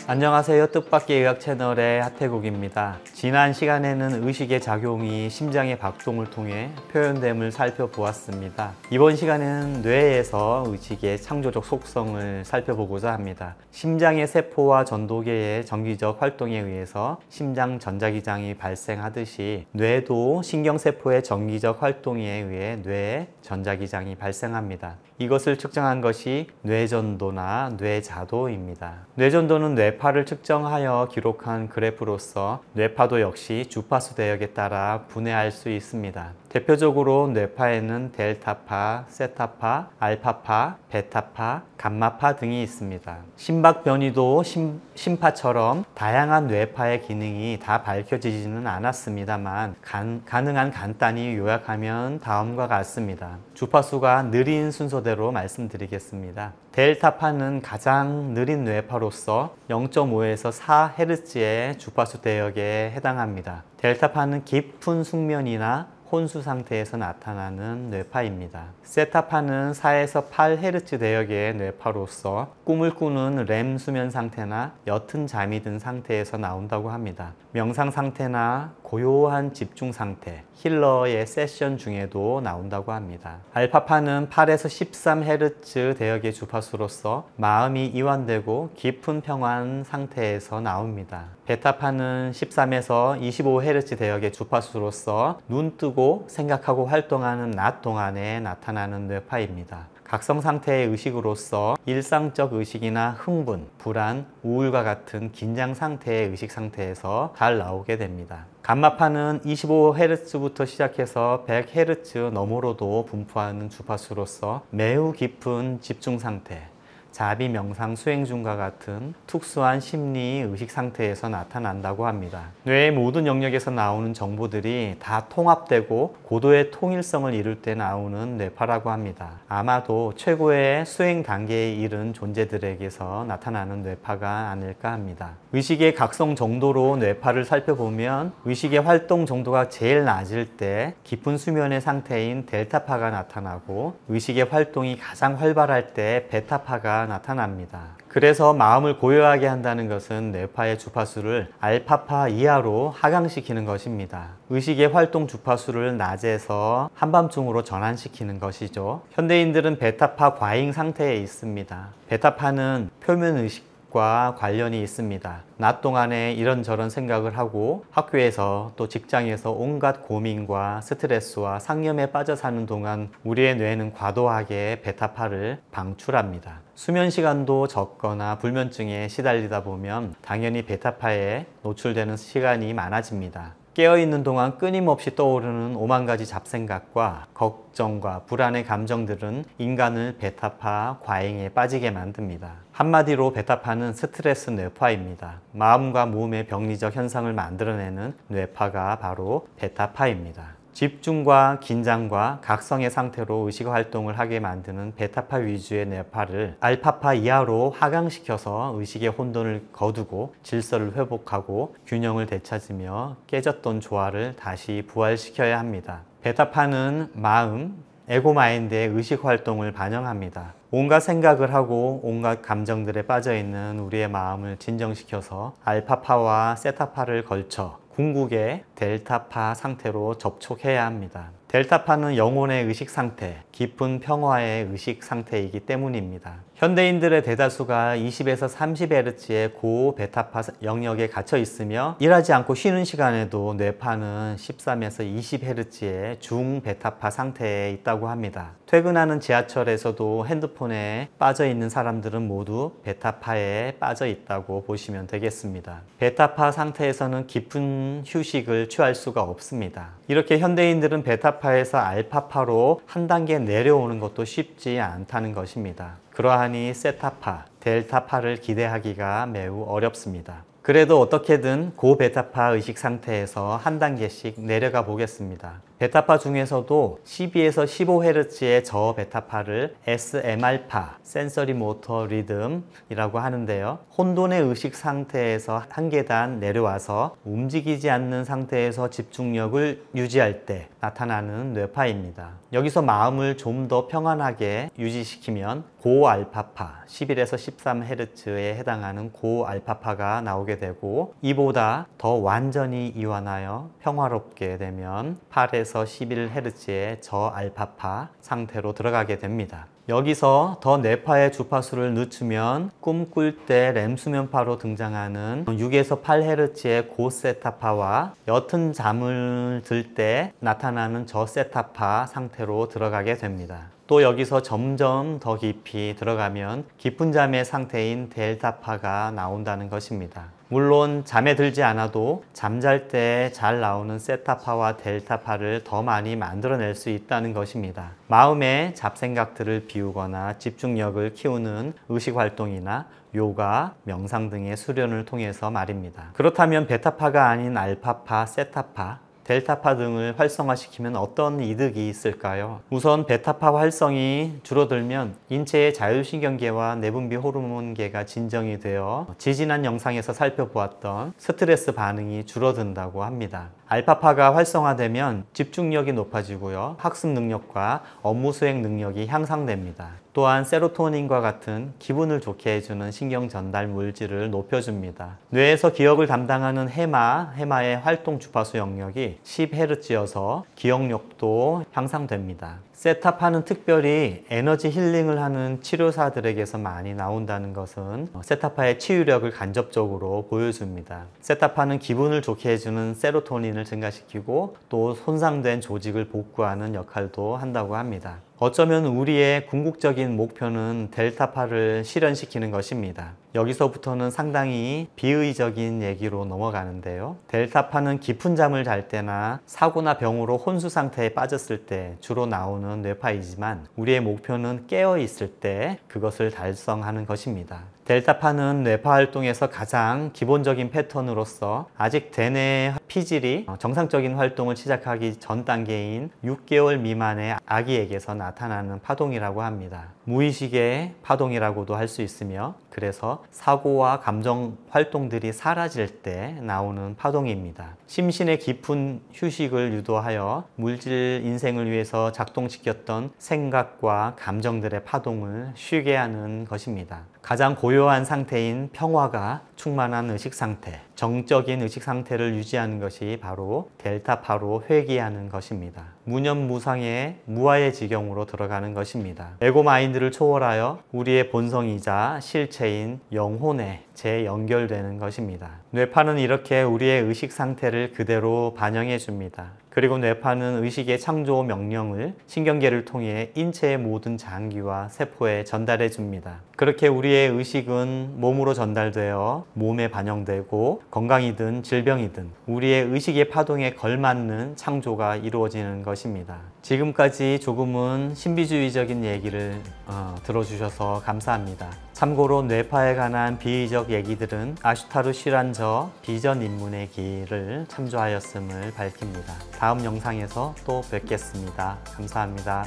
안녕하세요. 뜻밖의 의학 채널의 하태국입니다. 지난 시간에는 의식의 작용이 심장의 박동을 통해 표현됨을 살펴보았습니다. 이번 시간에는 뇌에서 의식의 창조적 속성을 살펴보고자 합니다. 심장의 세포와 전도계의 정기적 활동에 의해서 심장 전자기장이 발생하듯이 뇌도 신경세포의 정기적 활동에 의해 뇌에 전자기장이 발생합니다. 이것을 측정한 것이 뇌전도나 뇌자도입니다. 뇌전도는 뇌파를 측정하여 기록한 그래프로서 뇌파도 역시 주파수 대역에 따라 분해할 수 있습니다. 대표적으로 뇌파에는 델타파, 세타파, 알파파, 베타파, 감마파 등이 있습니다. 심박 변이도 심파처럼 다양한 뇌파의 기능이 다 밝혀지지는 않았습니다만 가능한 간단히 요약하면 다음과 같습니다. 주파수가 느린 순서대로 말씀드리겠습니다. 델타파는 가장 느린 뇌파로서 0.5에서 4Hz의 주파수 대역에 해당합니다. 델타파는 깊은 숙면이나 혼수 상태에서 나타나는 뇌파입니다. 세타파는 4에서 8Hz 대역의 뇌파로서 꿈을 꾸는 렘 수면 상태나 옅은 잠이 든 상태에서 나온다고 합니다. 명상 상태나 고요한 집중 상태, 힐러의 세션 중에도 나온다고 합니다. 알파파는 8에서 13Hz 대역의 주파수로서 마음이 이완되고 깊은 평안 상태에서 나옵니다. 베타파는 13에서 25Hz 대역의 주파수로서 눈 뜨고 생각하고 활동하는 낮 동안에 나타나는 뇌파입니다. 각성 상태의 의식으로서 일상적 의식이나 흥분, 불안, 우울과 같은 긴장 상태의 의식 상태에서 잘 나오게 됩니다. 감마파는 25Hz부터 시작해서 100Hz 너머로도 분포하는 주파수로서 매우 깊은 집중 상태, 자비, 명상, 수행 중과 같은 특수한 심리 의식 상태에서 나타난다고 합니다. 뇌의 모든 영역에서 나오는 정보들이 다 통합되고 고도의 통일성을 이룰 때 나오는 뇌파라고 합니다. 아마도 최고의 수행 단계에 이른 존재들에게서 나타나는 뇌파가 아닐까 합니다. 의식의 각성 정도로 뇌파를 살펴보면 의식의 활동 정도가 제일 낮을 때 깊은 수면의 상태인 델타파가 나타나고 의식의 활동이 가장 활발할 때 베타파가 나타납니다. 그래서 마음을 고요하게 한다는 것은 뇌파의 주파수를 알파파 이하로 하강시키는 것입니다. 의식의 활동 주파수를 낮에서 한밤중으로 전환시키는 것이죠. 현대인들은 베타파 과잉 상태에 있습니다. 베타파는 표면의식과 관련이 있습니다. 낮 동안에 이런저런 생각을 하고 학교에서 또 직장에서 온갖 고민과 스트레스와 상념에 빠져 사는 동안 우리의 뇌는 과도하게 베타파를 방출합니다. 수면 시간도 적거나 불면증에 시달리다 보면 당연히 베타파에 노출되는 시간이 많아집니다. 깨어있는 동안 끊임없이 떠오르는 오만 가지 잡생각과 걱정과 불안의 감정들은 인간을 베타파 과잉에 빠지게 만듭니다. 한마디로 베타파는 스트레스 뇌파입니다. 마음과 몸의 병리적 현상을 만들어내는 뇌파가 바로 베타파입니다. 집중과 긴장과 각성의 상태로 의식 활동을 하게 만드는 베타파 위주의 뇌파를 알파파 이하로 하강시켜서 의식의 혼돈을 거두고 질서를 회복하고 균형을 되찾으며 깨졌던 조화를 다시 부활시켜야 합니다. 베타파는 마음, 에고마인드의 의식 활동을 반영합니다. 온갖 생각을 하고 온갖 감정들에 빠져있는 우리의 마음을 진정시켜서 알파파와 세타파를 걸쳐 궁극의 델타파 상태로 접촉해야 합니다. 델타파는 영혼의 의식 상태, 깊은 평화의 의식 상태이기 때문입니다. 현대인들의 대다수가 20에서 30Hz의 고 베타파 영역에 갇혀 있으며 일하지 않고 쉬는 시간에도 뇌파는 13에서 20Hz의 중 베타파 상태에 있다고 합니다. 퇴근하는 지하철에서도 핸드폰에 빠져 있는 사람들은 모두 베타파에 빠져 있다고 보시면 되겠습니다. 베타파 상태에서는 깊은 휴식을 취할 수가 없습니다. 이렇게 현대인들은 베타파에서 알파파로 한 단계 내려오는 것도 쉽지 않다는 것입니다. 그러하니 세타파, 델타파를 기대하기가 매우 어렵습니다. 그래도 어떻게든 고베타파 의식 상태에서 한 단계씩 내려가 보겠습니다. 베타파 중에서도 12에서 15Hz의 저베타파를 SM알파, 센서리 모터 리듬이라고 하는데요. 혼돈의 의식 상태에서 한 계단 내려와서 움직이지 않는 상태에서 집중력을 유지할 때 나타나는 뇌파입니다. 여기서 마음을 좀 더 평안하게 유지시키면 고알파파, 11에서 13Hz에 해당하는 고알파파가 나오게 되고, 이보다 더 완전히 이완하여 평화롭게 되면 8에서 11Hz의 저알파파 상태로 들어가게 됩니다. 여기서 더 뇌파의 주파수를 늦추면 꿈꿀 때 렘수면파로 등장하는 6에서 8Hz의 고세타파와 옅은 잠을 들 때 나타나는 저세타파 상태로 들어가게 됩니다. 또 여기서 점점 더 깊이 들어가면 깊은 잠의 상태인 델타파가 나온다는 것입니다. 물론 잠에 들지 않아도 잠잘 때 잘 나오는 세타파와 델타파를 더 많이 만들어낼 수 있다는 것입니다. 마음의 잡생각들을 비우거나 집중력을 키우는 의식활동이나 요가, 명상 등의 수련을 통해서 말입니다. 그렇다면 베타파가 아닌 알파파, 세타파, 델타파 등을 활성화시키면 어떤 이득이 있을까요? 우선 베타파 활성이 줄어들면 인체의 자율신경계와 내분비 호르몬계가 진정이 되어 지지난 영상에서 살펴보았던 스트레스 반응이 줄어든다고 합니다. 알파파가 활성화되면 집중력이 높아지고요. 학습 능력과 업무 수행 능력이 향상됩니다. 또한 세로토닌과 같은 기분을 좋게 해주는 신경 전달 물질을 높여줍니다. 뇌에서 기억을 담당하는 해마의 활동 주파수 영역이 10Hz여서 기억력도 향상됩니다. 세타파는 특별히 에너지 힐링을 하는 치료사들에게서 많이 나온다는 것은 세타파의 치유력을 간접적으로 보여줍니다. 세타파는 기분을 좋게 해주는 세로토닌을 증가시키고 또 손상된 조직을 복구하는 역할도 한다고 합니다. 어쩌면 우리의 궁극적인 목표는 델타파를 실현시키는 것입니다. 여기서부터는 상당히 비의적인 얘기로 넘어가는데요. 델타파는 깊은 잠을 잘 때나 사고나 병으로 혼수 상태에 빠졌을 때 주로 나오는 뇌파이지만 우리의 목표는 깨어 있을 때 그것을 달성하는 것입니다. 델타파는 뇌파 활동에서 가장 기본적인 패턴으로서 아직 대뇌 피질이 정상적인 활동을 시작하기 전 단계인 6개월 미만의 아기에게서 나타나는 파동이라고 합니다. 무의식의 파동이라고도 할 수 있으며, 그래서 사고와 감정 활동들이 사라질 때 나오는 파동입니다. 심신의 깊은 휴식을 유도하여 물질 인생을 위해서 작동시켰던 생각과 감정들의 파동을 쉬게 하는 것입니다. 가장 고요한 상태인 평화가 충만한 의식 상태, 정적인 의식 상태를 유지하는 것이 바로 델타파로 회귀하는 것입니다. 무념무상의 무아의 지경으로 들어가는 것입니다. 에고 마인드를 초월하여 우리의 본성이자 실체인 영혼에 재연결되는 것입니다. 뇌파는 이렇게 우리의 의식 상태를 그대로 반영해 줍니다. 그리고 뇌파는 의식의 창조 명령을 신경계를 통해 인체의 모든 장기와 세포에 전달해 줍니다. 그렇게 우리의 의식은 몸으로 전달되어 몸에 반영되고 건강이든 질병이든 우리의 의식의 파동에 걸맞는 창조가 이루어지는 것입니다. 지금까지 조금은 신비주의적인 얘기를 들어주셔서 감사합니다. 참고로 뇌파에 관한 비의적 얘기들은 아슈타르 슈란저 비전 입문의 길을 참조하였음을 밝힙니다. 다음 영상에서 또 뵙겠습니다. 감사합니다.